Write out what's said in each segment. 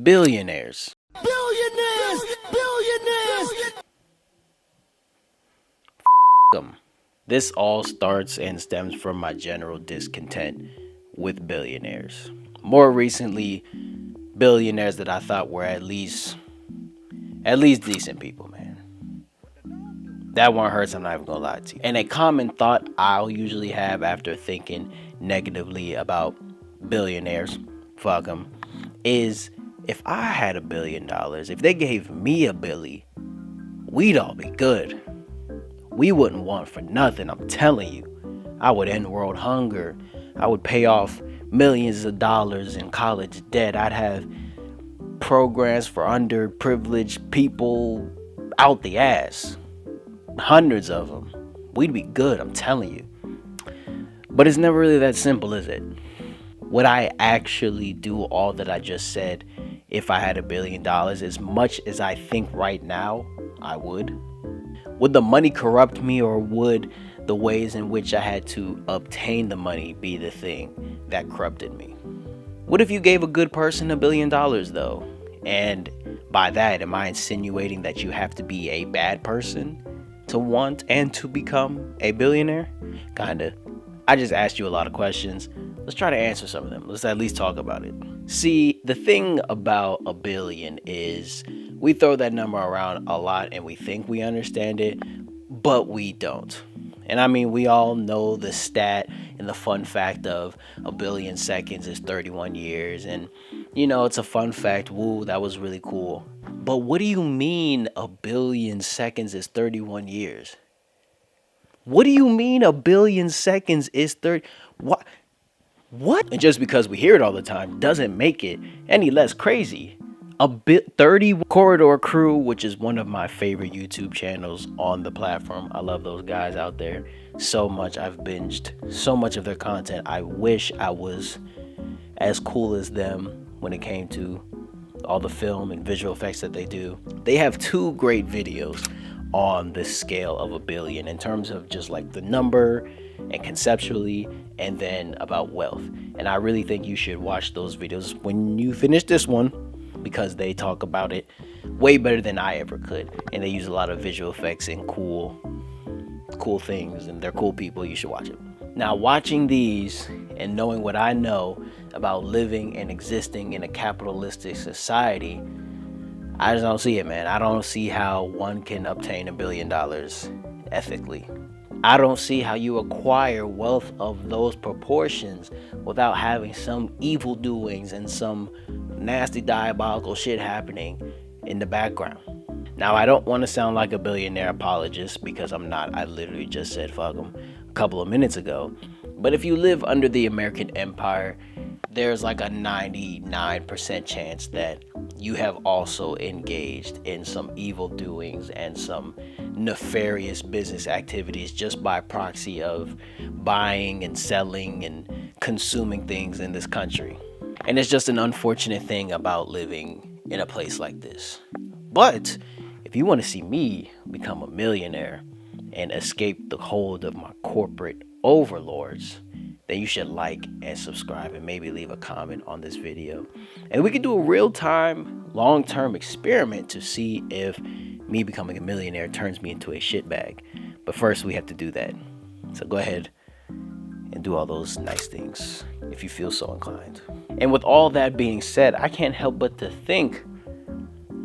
Billionaires. Billionaires! Billionaires! 'Em. This all starts and stems from my general discontent with billionaires. More recently, billionaires that I thought were at least decent people, man. That one hurts, I'm not even gonna lie to you. And a common thought I'll usually have after thinking negatively about billionaires, fuck them, is if I had $1 billion, if they gave me a billy, we'd all be good. We wouldn't want for nothing, I'm telling you. I would end world hunger. I would pay off millions of dollars in college debt. I'd have programs for underprivileged people out the ass. Hundreds of them. We'd be good, I'm telling you. But it's never really that simple, is it? Would I actually do all that I just said if I had $1 billion? As much as I think right now, I would. Would the money corrupt me, or would the ways in which I had to obtain the money be the thing that corrupted me? What if you gave a good person $1 billion though? And by that, am I insinuating that you have to be a bad person to want and to become a billionaire? Kinda. I just asked you a lot of questions. Let's try to answer some of them. Let's at least talk about it. See, the thing about a billion is we throw that number around a lot and we think we understand it, but we don't. And I mean, we all know the stat and the fun fact of a billion seconds is 31 years. And, it's a fun fact. Woo, that was really cool. But what do you mean a billion seconds is 31 years? What do you mean a billion seconds is 30? What? What? And just because we hear it all the time doesn't make it any less crazy. 30 Corridor Crew, which is one of my favorite YouTube channels on the platform. I love those guys out there so much. I've binged so much of their content. I wish I was as cool as them when it came to all the film and visual effects that they do. They have two great videos on the scale of a billion in terms of just like the number and conceptually, and then about wealth. And I really think you should watch those videos when you finish this one, because they talk about it way better than I ever could. And they use a lot of visual effects and cool things, and they're cool people. You should watch it. Now, watching these and knowing what I know about living and existing in a capitalistic society, I just don't see it, man. I don't see how one can obtain $1 billion ethically. I don't see how you acquire wealth of those proportions without having some evil doings and some nasty diabolical shit happening in the background. Now, I don't want to sound like a billionaire apologist, because I'm not. I literally just said fuck them a couple of minutes ago. But if you live under the American empire, there's like a 99% chance that you have also engaged in some evil doings and some nefarious business activities just by proxy of buying and selling and consuming things in this country. And it's just an unfortunate thing about living in a place like this. But if you want to see me become a millionaire and escape the hold of my corporate overlords, then you should like and subscribe and maybe leave a comment on this video. And we can do a real-time, long-term experiment to see if me becoming a millionaire turns me into a shitbag. But first, we have to do that. So go ahead and do all those nice things if you feel so inclined. And with all that being said, I can't help but to think,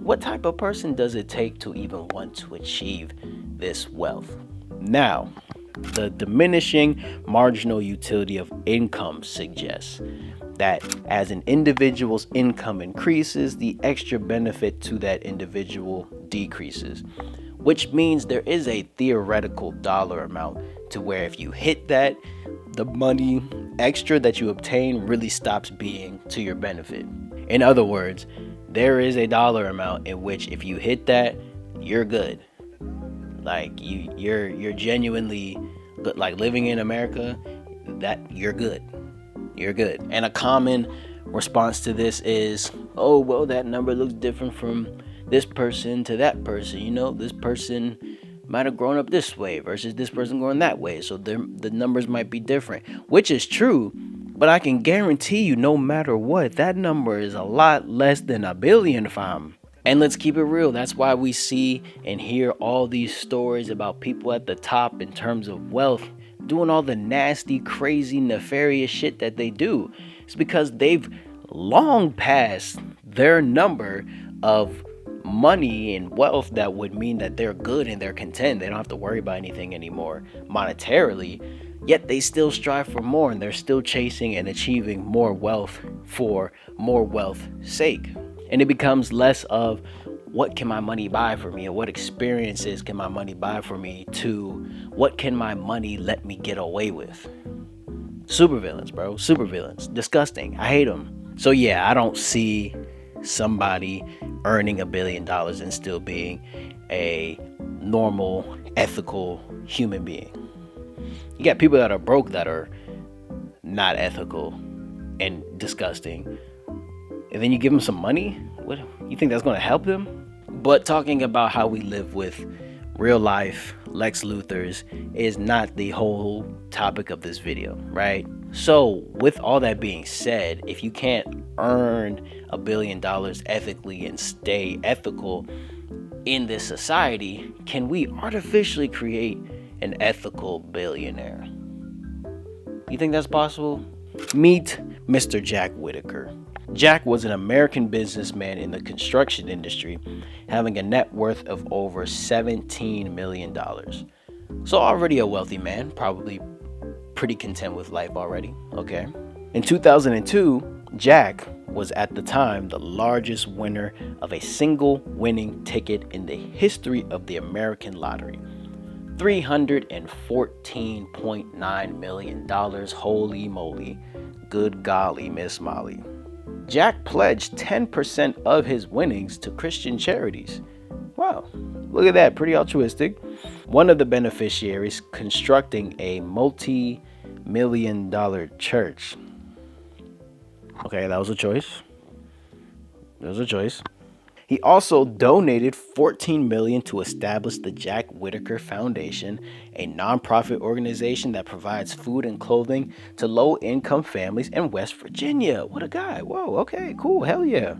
what type of person does it take to even want to achieve this wealth? Now, the diminishing marginal utility of income suggests that as an individual's income increases, the extra benefit to that individual decreases, which means there is a theoretical dollar amount to where if you hit that, the money extra that you obtain really stops being to your benefit. In other words, there is a dollar amount in which if you hit that, you're good. Like you're genuinely good. Like living in America, that you're good. You're good. And a common response to this is, oh, well, that number looks different from this person to that person. This person might have grown up this way versus this person going that way. So the numbers might be different, which is true. But I can guarantee you, no matter what, that number is a lot less than a billion, fam. And let's keep it real. That's why we see and hear all these stories about people at the top in terms of wealth doing all the nasty, crazy, nefarious shit that they do. It's because they've long passed their number of money and wealth that would mean that they're good and they're content. They don't have to worry about anything anymore monetarily. Yet they still strive for more and they're still chasing and achieving more wealth for more wealth's sake. And it becomes less of what can my money buy for me, or what experiences can my money buy for me, to what can my money let me get away with. Supervillains, bro. Supervillains. Disgusting. I hate them. So yeah, I don't see somebody earning $1 billion and still being a normal, ethical human being. You got people that are broke that are not ethical and disgusting. And then you give them some money? What, you think that's going to help them? But talking about how we live with real life Lex Luthors is not the whole topic of this video, right? So with all that being said, if you can't earn $1 billion ethically and stay ethical in this society, can we artificially create an ethical billionaire? You think that's possible? Meet Mr. Jack Whitaker. Jack was an American businessman in the construction industry, having a net worth of over $17 million. So already a wealthy man, probably pretty content with life already, okay? In 2002, Jack was at the time the largest winner of a single winning ticket in the history of the American lottery. $314.9 million. Holy moly. Good golly, Miss Molly. Jack pledged 10% of his winnings to Christian charities. Wow, look at that, pretty altruistic. One of the beneficiaries constructing a multi-million-dollar church. Okay, that was a choice. He also donated $14 million to establish the Jack Whitaker Foundation, a nonprofit organization that provides food and clothing to low-income families in West Virginia. What a guy. Whoa, okay, cool, hell yeah.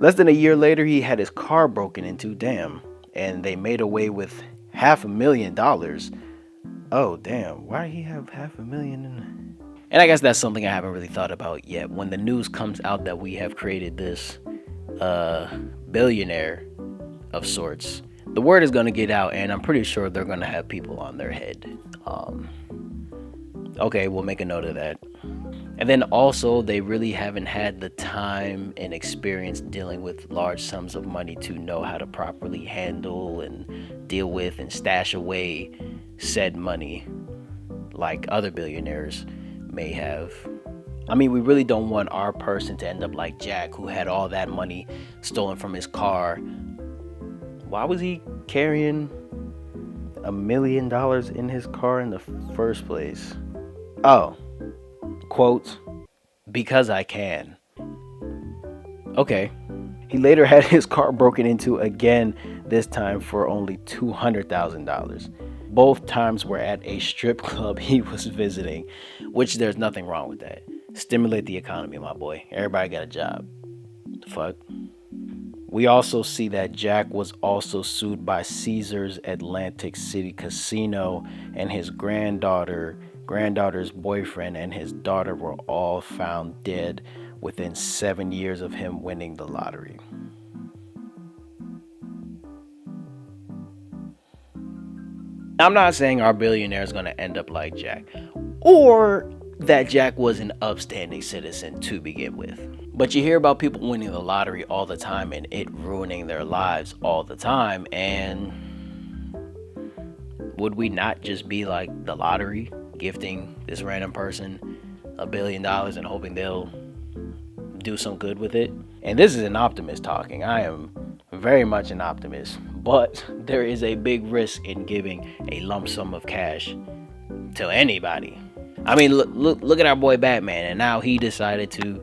Less than a year later, he had his car broken into, damn, and they made away with $500,000. Oh, damn, why did he have $500,000? And I guess that's something I haven't really thought about yet. When the news comes out that we have created this billionaire of sorts, the word is going to get out, and I'm pretty sure they're going to have people on their head. Okay, we'll make a note of that. And then also, they really haven't had the time and experience dealing with large sums of money to know how to properly handle and deal with and stash away said money like other billionaires may have. I mean, we really don't want our person to end up like Jack, who had all that money stolen from his car. Why was he carrying $1 million in his car in the first place? Oh, quote, because I can. Okay. He later had his car broken into again, this time for only $200,000. Both times were at a strip club he was visiting, which there's nothing wrong with that. Stimulate the economy, my boy. Everybody got a job. The fuck? We also see that Jack was also sued by Caesars Atlantic City Casino, and his granddaughter's boyfriend and his daughter were all found dead within 7 years of him winning the lottery. I'm not saying our billionaire is going to end up like Jack, or that Jack was an upstanding citizen to begin with. But you hear about people winning the lottery all the time and it ruining their lives all the time. And would we not just be like the lottery, gifting this random person $1 billion and hoping they'll do some good with it? And this is an optimist talking. I am very much an optimist, but there is a big risk in giving a lump sum of cash to anybody. I mean, look at our boy Batman, and now he decided to,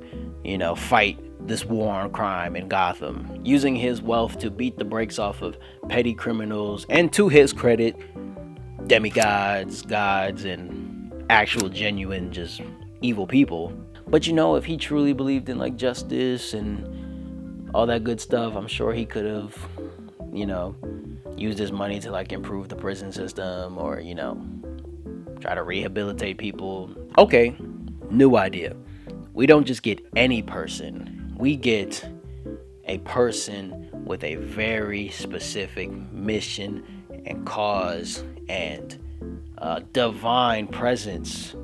fight this war on crime in Gotham, using his wealth to beat the brakes off of petty criminals, and to his credit, demigods, gods, and actual genuine just evil people. But if he truly believed in like justice and all that good stuff, I'm sure he could have, used his money to like improve the prison system or, try to rehabilitate people. Okay, new idea. We don't just get any person, we get a person with a very specific mission and cause and divine presence,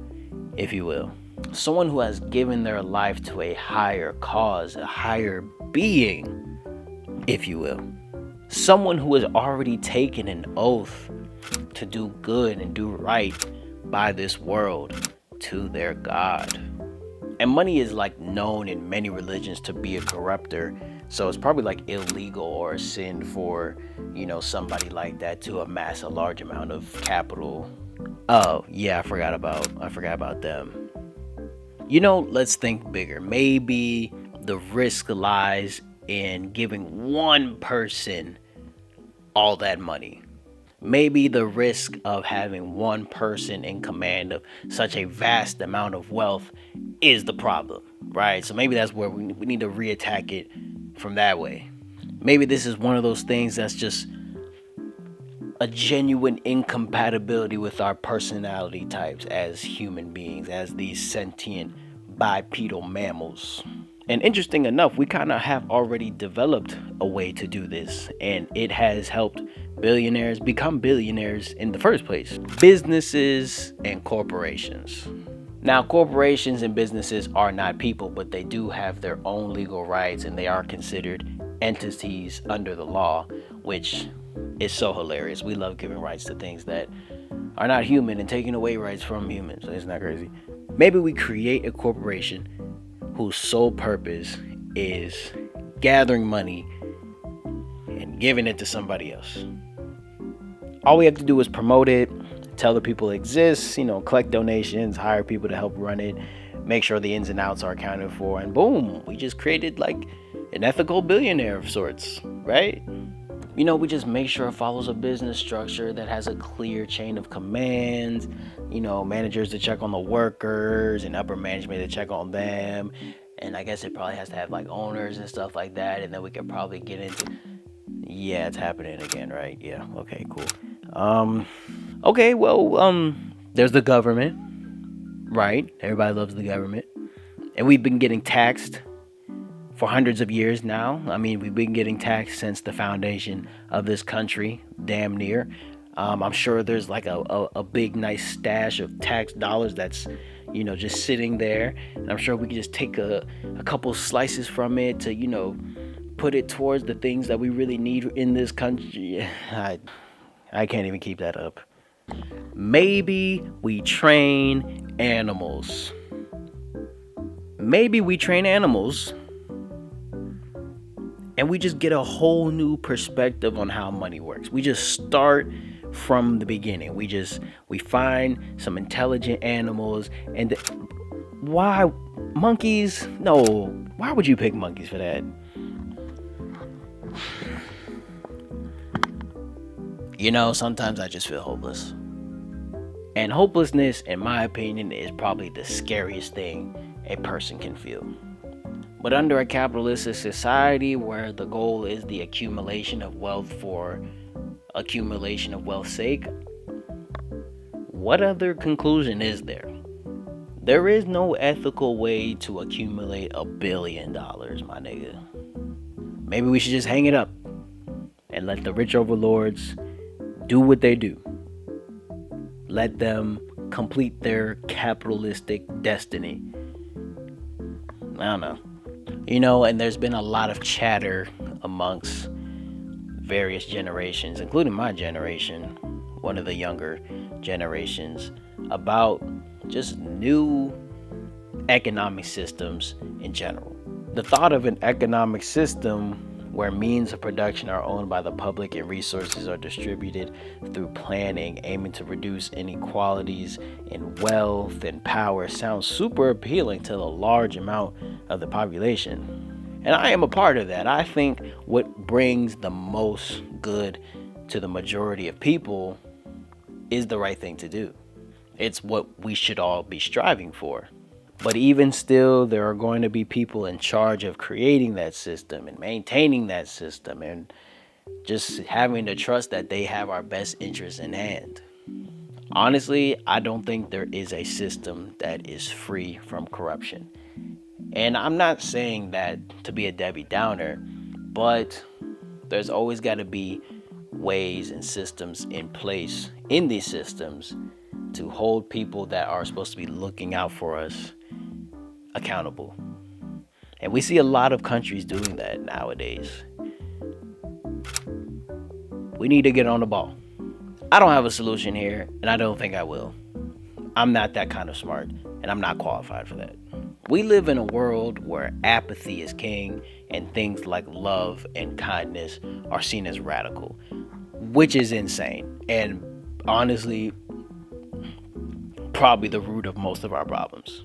if you will. Someone who has given their life to a higher cause, a higher being, if you will. Someone who has already taken an oath to do good and do right by this world to their God. And money is like known in many religions to be a corrupter. So it's probably like illegal or a sin for, somebody like that to amass a large amount of capital. Oh, yeah, I forgot about them. Let's think bigger. Maybe the risk lies in giving one person all that money. Maybe the risk of having one person in command of such a vast amount of wealth is the problem, right? So maybe that's where we need to reattack it from that way. Maybe this is one of those things that's just a genuine incompatibility with our personality types as human beings, as these sentient bipedal mammals. And interesting enough, we kind of have already developed a way to do this, and it has helped billionaires become billionaires in the first place. Businesses and corporations. Now, corporations and businesses are not people, but they do have their own legal rights, and they are considered entities under the law, which is so hilarious. We love giving rights to things that are not human and taking away rights from humans. So it's not crazy. Maybe we create a corporation whose sole purpose is gathering money and giving it to somebody else. All we have to do is promote it, tell the people it exists, collect donations, hire people to help run it, make sure the ins and outs are accounted for, and boom, we just created like an ethical billionaire of sorts, right? We just make sure it follows a business structure that has a clear chain of commands, managers to check on the workers and upper management to check on them. And I guess it probably has to have like owners and stuff like that. And then we could probably get into, yeah, it's happening again, right? Yeah. Okay, cool. Okay, well, there's the government, right? Everybody loves the government. And we've been getting taxed for hundreds of years now. I mean, we've been getting taxed since the foundation of this country, damn near. I'm sure there's like a big, nice stash of tax dollars that's, just sitting there. And I'm sure we can just take a couple slices from it to, put it towards the things that we really need in this country. I can't even keep that up. Maybe we train animals. And we just get a whole new perspective on how money works. We just start from the beginning. We find some intelligent animals. And why monkeys? No, why would you pick monkeys for that? Sometimes I just feel hopeless. And hopelessness, in my opinion, is probably the scariest thing a person can feel. But under a capitalistic society where the goal is the accumulation of wealth for accumulation of wealth's sake, what other conclusion is there? There is no ethical way to accumulate $1 billion, my nigga. Maybe we should just hang it up and let the rich overlords do what they do. Let them complete their capitalistic destiny. I don't know. And there's been a lot of chatter amongst various generations, including my generation, one of the younger generations, about just new economic systems in general. The thought of an economic system where means of production are owned by the public and resources are distributed through planning, aiming to reduce inequalities in wealth and power sounds super appealing to the large amount of the population. And I am a part of that. I think what brings the most good to the majority of people is the right thing to do. It's what we should all be striving for. But even still, there are going to be people in charge of creating that system and maintaining that system and just having to trust that they have our best interests in hand. Honestly, I don't think there is a system that is free from corruption. And I'm not saying that to be a Debbie Downer, but there's always got to be ways and systems in place in these systems to hold people that are supposed to be looking out for us accountable. And we see a lot of countries doing that nowadays. We need to get on the ball. I don't have a solution here, and I don't think I will. I'm not that kind of smart, and I'm not qualified for that. We live in a world where apathy is king, and things like love and kindness are seen as radical, which is insane. And honestly, probably the root of most of our problems.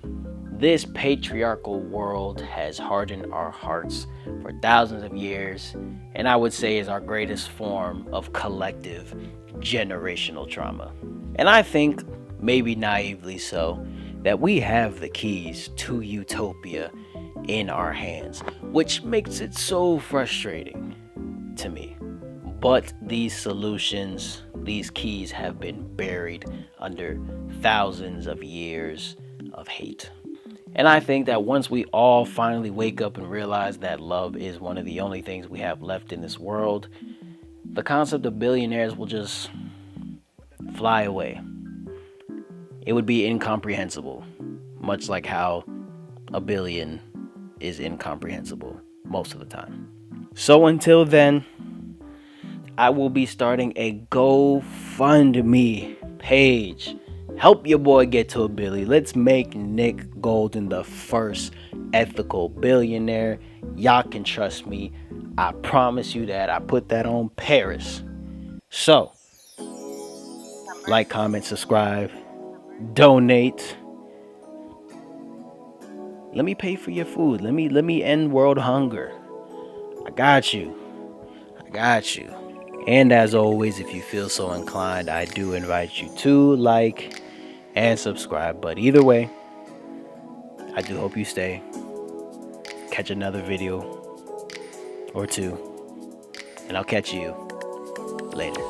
This patriarchal world has hardened our hearts for thousands of years, and I would say is our greatest form of collective generational trauma. And I think, maybe naively so, that we have the keys to utopia in our hands, which makes it so frustrating to me. But these solutions, these keys have been buried under thousands of years of hate. And I think that once we all finally wake up and realize that love is one of the only things we have left in this world, the concept of billionaires will just fly away. It would be incomprehensible, much like how a billion is incomprehensible most of the time. So until then, I will be starting a GoFundMe page. Help your boy get to a billy. Let's make Nick Golden the first ethical billionaire. Y'all can trust me. I promise you that. I put that on Paris. So, like, comment, subscribe, donate. Let me pay for your food. Let me end world hunger. I got you. I got you. And as always, if you feel so inclined, I do invite you to like and subscribe. But either way, I do hope you stay. Catch another video or two, and I'll catch you later.